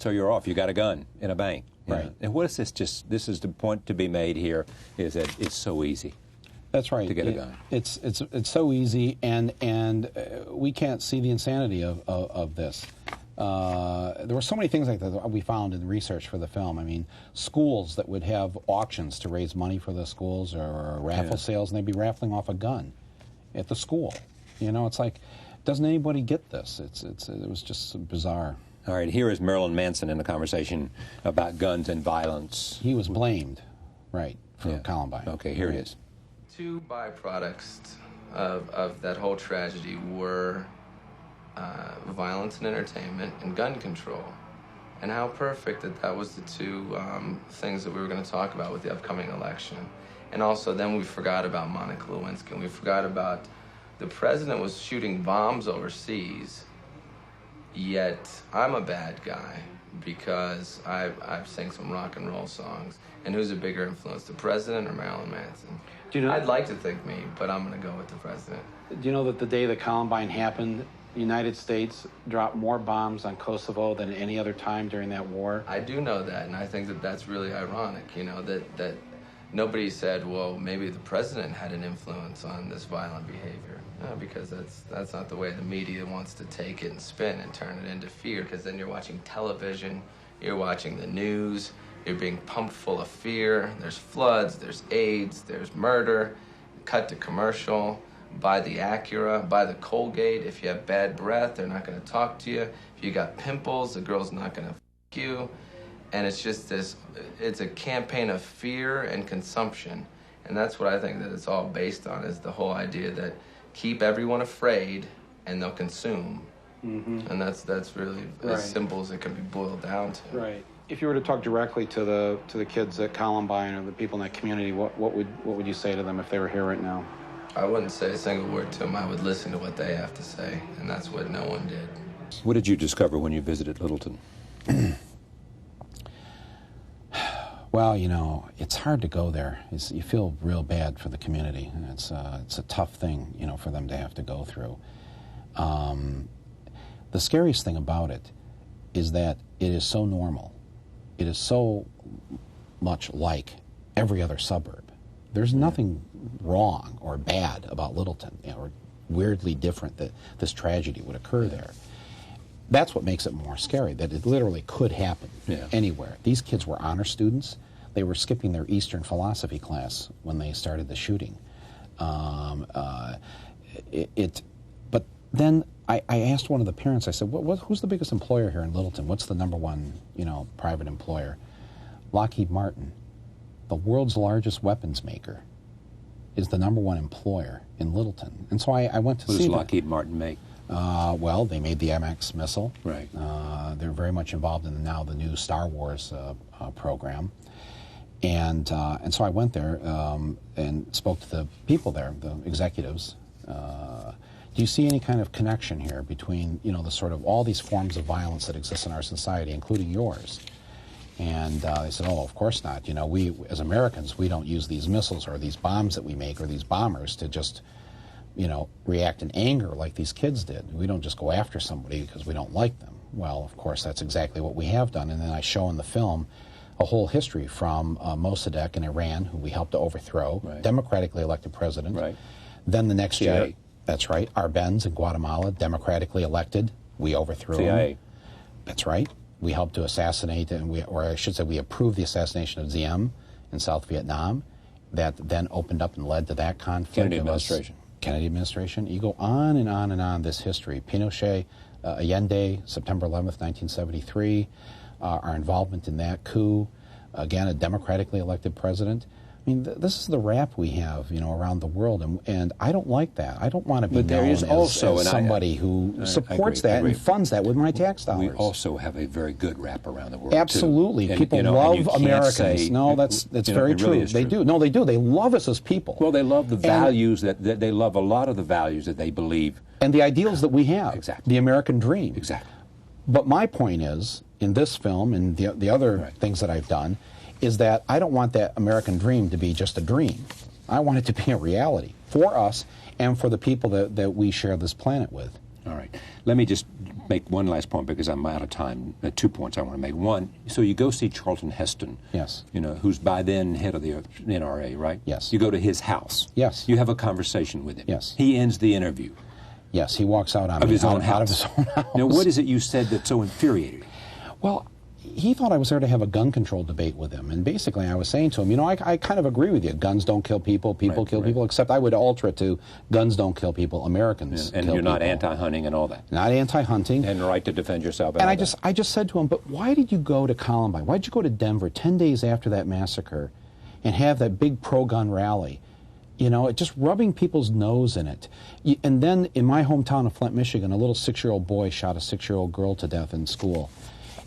you're off. You got a gun in a bank. Right. And what is this this is the point to be made here, is that it's so easy. That's right. To get a gun. It's so easy, and we can't see the insanity of this. There were so many things like that we found in research for the film. I mean, schools that would have auctions to raise money for the schools, or raffle sales, and they'd be raffling off a gun at the school. You know, it's like, doesn't anybody get this? It was just bizarre. All right, here is Marilyn Manson in a conversation about guns and violence. He was blamed, right, for Columbine. Okay, here it is. Two byproducts of that whole tragedy were violence and entertainment and gun control. And how perfect that was the two things that we were going to talk about with the upcoming election. And also then we forgot about Monica Lewinsky, and we forgot about the president was shooting bombs overseas, yet I'm a bad guy because I've sang some rock and roll songs. And who's a bigger influence, the president or Marilyn Manson? Do you know, I'd like to think me, but I'm going to go with the president. Do you know that the day that Columbine happened, the United States dropped more bombs on Kosovo than any other time during that war? I do know that, and I think that that's really ironic, you know, that nobody said, well, maybe the president had an influence on this violent behavior. No, because that's not the way the media wants to take it and spin and turn it into fear, because then you're watching television, you're watching the news, you're being pumped full of fear. There's floods, there's AIDS, there's murder, cut to commercial. Buy the Acura, buy the Colgate. If you have bad breath, they're not going to talk to you. If you got pimples, the girl's not going to f*** you. And it's just it's a campaign of fear and consumption. And that's what I think that it's all based on, is the whole idea that keep everyone afraid and they'll consume. Mm-hmm. And that's really as simple as it can be boiled down to. Right. If you were to talk directly to the kids at Columbine or the people in that community, what would you say to them if they were here right now? I wouldn't say a single word to them. I would listen to what they have to say, and that's what no one did. What did you discover when you visited Littleton? Well, you know, it's hard to go there. You feel real bad for the community. It's a tough thing, you know, for them to have to go through. The scariest thing about it is that it is so normal. It is so much like every other suburb. There's nothing wrong or bad about Littleton, you know, or weirdly different that this tragedy would occur there. That's what makes it more scary, that it literally could happen anywhere. These kids were honor students. They were skipping their Eastern philosophy class when they started the shooting. But then I asked one of the parents, I said, who's the biggest employer here in Littleton? What's the number one, you know, private employer? Lockheed Martin, the world's largest weapons maker, is the number one employer in Littleton. And so I went to see them. What does Lockheed Martin make? Well, they made the MX missile. Right. They're very much involved in now the new Star Wars program. And so I went there and spoke to the people there, the executives. Do you see any kind of connection here between, you know, the sort of all these forms of violence that exist in our society, including yours? And they said, oh, of course not. You know, we, as Americans, we don't use these missiles or these bombs that we make or these bombers to just, you know, react in anger like these kids did. We don't just go after somebody because we don't like them. Well, of course, that's exactly what we have done. And then I show in the film a whole history from Mossadegh in Iran, who we helped to overthrow, democratically elected president. Right. Then the next year, that's right, Arbenz in Guatemala, democratically elected, we overthrew him. That's right. We helped to assassinate, or I should say we approved the assassination of Diem in South Vietnam. That then opened up and led to that conflict. Kennedy administration. Kennedy administration. You go on and on and on this history. Pinochet, Allende, September 11th, 1973, our involvement in that coup, again, a democratically elected president. I mean, this is the rap we have, you know, around the world, and I don't like that. I don't want to be known as somebody who supports that and funds that with my tax dollars. We also have a very good rap around the world. Absolutely, too. people love Americans. No, that's very true. Really they do. No, they do. They love us as people. Well, they love the values that they love a lot of the values that they believe and the ideals that we have. Exactly. The American dream. Exactly. But my point is, in this film and the other things that I've done, is that I don't want that American dream to be just a dream. I want it to be a reality for us and for the people that we share this planet with. All right. Let me just make one last point because I'm out of time. 2 points I want to make. One, so you go see Charlton Heston. Yes. You know, who's by then head of the NRA, right? Yes. You go to his house. Yes. You have a conversation with him. Yes. He ends the interview. Yes, he walks out on of me, his own out of his own house. Now, what is it you said that so infuriated you? Well, he thought I was there to have a gun control debate with him. And basically I was saying to him, you know, I kind of agree with you. Guns don't kill people, people kill people, except I would alter it to guns don't kill people, Americans and kill you're not people. anti-hunting and all that. Not anti-hunting. And the right to defend yourself. And I just said to him, but why did you go to Columbine? Why did you go to Denver 10 days after that massacre and have that big pro-gun rally? You know, just rubbing people's nose in it. And then in my hometown of Flint, Michigan, a little 6-year-old boy shot a 6-year-old girl to death in school.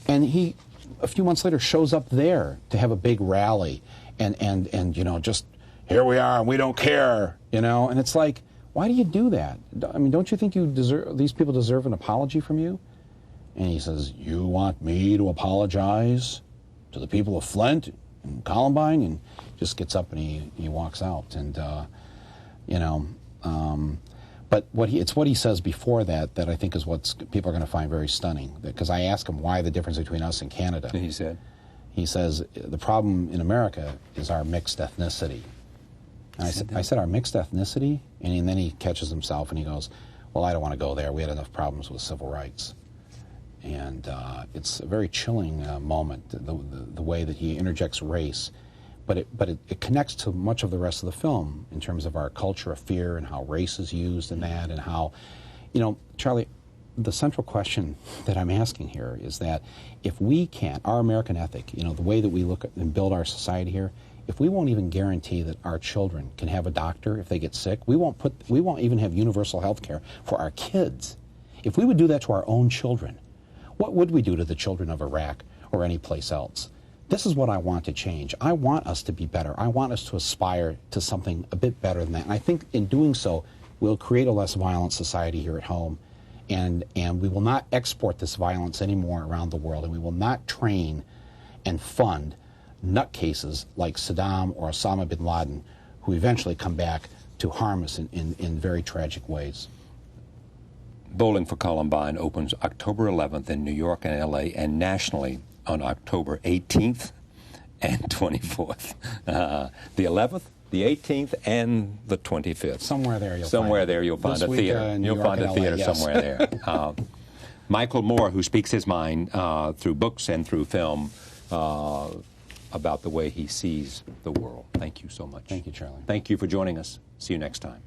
And he, a few months later, shows up there to have a big rally and you know, just, here we are, and we don't care, you know? And it's like, why do you do that? I mean, don't you think these people deserve an apology from you? And he says, you want me to apologize to the people of Flint and Columbine? And just gets up and he walks out. And, you know, but it's what he says before that I think is what people are going to find very stunning. Because I asked him why the difference between us and Canada. And he said? He says, the problem in America is our mixed ethnicity. And I said, our mixed ethnicity? And then he catches himself and he goes, well, I don't want to go there. We had enough problems with civil rights. And it's a very chilling moment, the way that he interjects race. But it connects to much of the rest of the film in terms of our culture of fear and how race is used in that and how, you know, Charlie, the central question that I'm asking here is that if we can't, our American ethic, you know, the way that we look at and build our society here, if we won't even guarantee that our children can have a doctor if they get sick, we won't even have universal health care for our kids. If we would do that to our own children, what would we do to the children of Iraq or any place else? This is what I want to change. I want us to be better. I want us to aspire to something a bit better than that. And I think in doing so, we'll create a less violent society here at home. And we will not export this violence anymore around the world. And we will not train and fund nutcases like Saddam or Osama bin Laden, who eventually come back to harm us in very tragic ways. Bowling for Columbine opens October 11th in New York and L.A. and nationally on October 18th and 24th. The 11th, the 18th, and the 25th. Somewhere there you'll find a theater. You'll find a theater somewhere there. Michael Moore, who speaks his mind through books and through film about the way he sees the world. Thank you so much. Thank you, Charlie. Thank you for joining us. See you next time.